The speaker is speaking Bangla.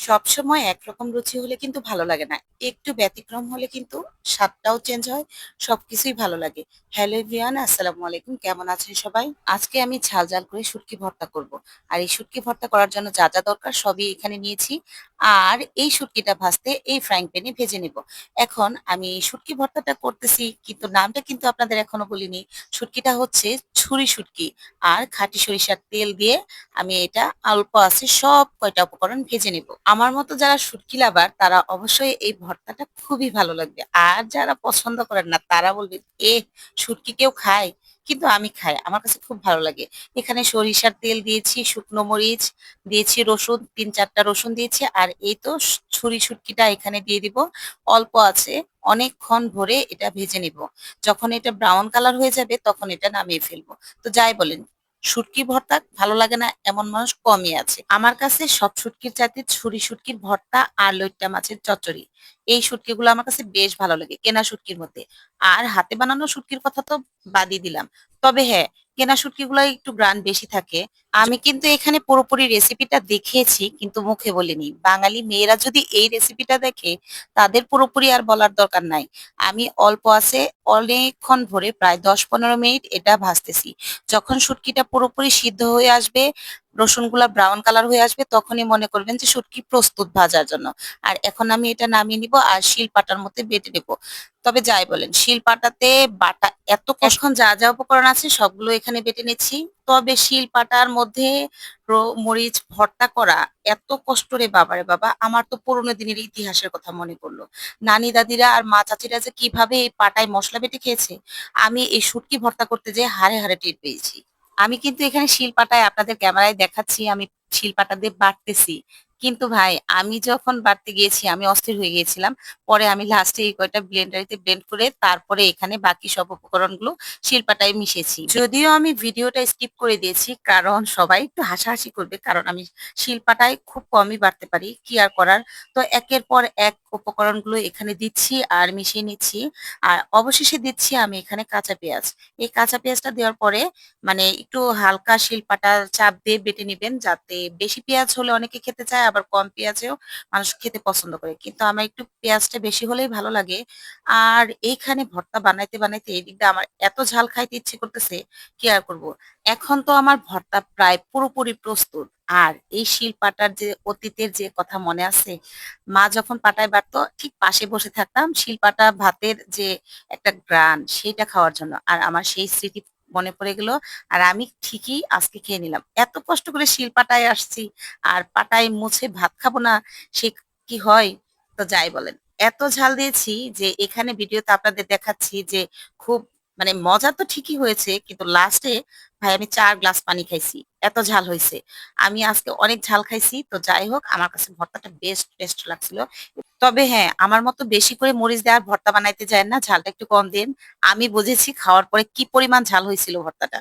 সবসময় একরকম রুচি হলে কিন্তু ভালো লাগে না। একটু ব্যতিক্রম হলে কিন্তু স্বাদটাও চেঞ্জ হয়, সবকিছুই ভালো লাগে। হ্যালো এভরিওয়ান, আসসালামু আলাইকুম। কেমন আছেন সবাই? আজকে আমি ঝাল করে শুটকি ভর্তা করব। আর এই শুটকি ভর্তা করার জন্য যা দরকার সবই এখানে নিয়েছি। আর এই শুটকিটা ভাজতে এই ফ্রাইং প্যানে ভেজে নিব। এখন আমি এই শুটকি ভর্তাটা করতেছি, কিন্তু নামটা কিন্তু আপনাদের এখনো বলিনি। শুটকিটা হচ্ছে ছুরি শুটকি। আর খাঁটি সরিষার তেল দিয়ে আমি এটা অল্প আছে সব কয়টা উপকরণ ভেজে নেব। আমার মতো যারা শুটকি লাভার তারা অবশ্যই এই ভর্তাটা খুবই ভালো লাগবে। আর যারা পছন্দ করেন না তারা বলবে, এ শুটকি কেউ খায়? কিন্তু আমি খাই, আমার কাছে খুব ভালো লাগে। এখানে সরিষার তেল দিয়েছি, শুকনো মরিচ দিয়েছি, রসুন ৩-৪টা রসুন দিয়েছি। আর এই তো ছুরি শুটকিটা এখানে দিয়ে দিব। অল্প আছে, অনেকক্ষণ ভরে এটা ভেজে নিব। যখন এটা ব্রাউন কালার হয়ে যাবে তখন এটা নামিয়ে ফেলবো। তো যাই বলেন, শুটকি ভর্তা ভালো লাগে না এমন মানুষ কমই আছে। আমার কাছে সব শুটকির চাইতে ছুরি শুটকির ভর্তা আর লইট্টা মাছের চচ্চড়ি, এই শুটকিগুলো আমার কাছে বেশ ভালো লাগে কেনা শুটকির মধ্যে। আর হাতে বানানো শুটকির কথা তো বাদই দিলাম। তবে হ্যাঁ, কেনা শুটকিগুলো একটু গ্রান বেশি থাকে। আমি কিন্তু এখানে পুরোপুরি রেসিপিটা দেখিয়েছি, কিন্তু মুখে বলিনি। বাঙালি মেয়েরা যদি এই রেসিপিটা দেখে, তাদের পুরোপুরি আর বলার দরকার নাই। আমি অল্প আছে অনেকক্ষণ ভরে প্রায় ১০-১৫ মিনিট এটা ভাজতেছি। যখন শুটকিটা পুরোপুরি সিদ্ধ হয়ে আসবে, রসুনগুলা ব্রাউন কালার হয়ে আসবে, তখনই মনে করবেন যে শুটকি প্রস্তুত ভাজার জন্য। আর এখন আমি এটা নামিয়ে নিব আর শিল-পাটার মধ্যে বেটে নেব। তবে যাই বলেন, শিল-পাটাতে বাটা এত কষ্ট। এখন যা উপকরণ আছে সবগুলো এখানে বেটে নিচ্ছি। তবে শিল-পাটার মধ্যে মরিচ ভর্তা করা এত কষ্ট রে বাবা রে বাবা! আমার তো পুরোনো দিনের ইতিহাসের কথা মনে পড়লো। নানি দাদিরা আর মা চাচিরা যে কিভাবে এই পাটায় মসলা বেটে খেয়েছে, আমি এই শুটকি ভর্তা করতে যেয়ে হাড়ে টের পেয়েছি। আমি কিন্তু এখানে শিলপাটায় আপনাদের ক্যামেরায় দেখাচ্ছি আমি শিলপাটা দিয়ে বাটতেছি। কিন্তু ভাই, আমি যখন বাটতে গিয়েছি আমি অস্থির হয়ে গিয়েছিলাম। পরে আমি লাস্টে এই কয়টা ব্লেন্ডারিতে ব্লেন্ড করে তারপরে এখানে বাকি সব উপকরণগুলো শিলপাটায় মিশিয়েছি। যদিও আমি ভিডিওটা স্কিপ করে দিয়েছি, কারণ সবাই একটু হাসাহাসি করবে, কারণ আমি শিলপাটায় খুব কমই বাটতে পারি, কি আর করার। তো একের পর এক উপকরণগুলো এখানে দিচ্ছি আর মিশিয়ে নিচ্ছি। আর অবশেষে দিচ্ছি আমি এখানে কাঁচা পেঁয়াজ। এই কাঁচা পেঁয়াজটা দেওয়ার পরে মানে একটু হালকা শিলপাটা চাপ দিয়ে বেটে নিবেন, যাতে বেশি পেঁয়াজ হলে অনেকে খেতে চায়, আবার কম পেঁয়াজেও মানুষ খেতে পছন্দ করে, কিন্তু আমার একটু পেঁয়াজটা বেশি হলেই ভালো লাগে। আর এইখানে ভর্তা বানাইতে এই দিকটা আমার এত ঝাল খাইতে ইচ্ছে করতেছে, কি আর করব। এখন তো আমার ভর্তা প্রায় পুরোপুরি প্রস্তুত। আর এই শিলপাটার যে অতীতের যে কথা মনে আছে, মা যখন পাটায় বাটতো ঠিক পাশে বসে থাকতাম শিলপাটা ভাতের যে একটা গ্রান সেটা খাওয়ার জন্য। আর আমার সেই স্মৃতি মনে পড়ে গেল। আর আমি ঠিকই আজকে খেয়ে নিলাম। এত কষ্ট করে শিল-পাটায় আসছি, আর পাটায় মুছে ভাত খাবো না, সে কি হয়? তো যাই বলেন। এত ঝাল দিয়েছি যে এখানে ভিডিওতে আপনাদের দেখাচ্ছি যে খুব মানে মজা তো ঠিকই হয়েছে, কিন্তু লাস্টে ভাই আমি ৪ গ্লাস পানি খাইছি। এত ঝাল হইছে। আমি আজকে অনেক ঝাল খাইছি। তো যাই হোক, আমার কাছে ভর্তাটা বেশ টেস্ট লাগছিল। তবে হ্যাঁ, আমার মতো বেশি করে মরিচ দেওয়ার ভর্তা বানাইতে যায়েন না, ঝালটা একটু কম দিন। আমি বুঝেছি খাওয়ার পরে কি পরিমাণ ঝাল হয়েছিল ভর্তাটা।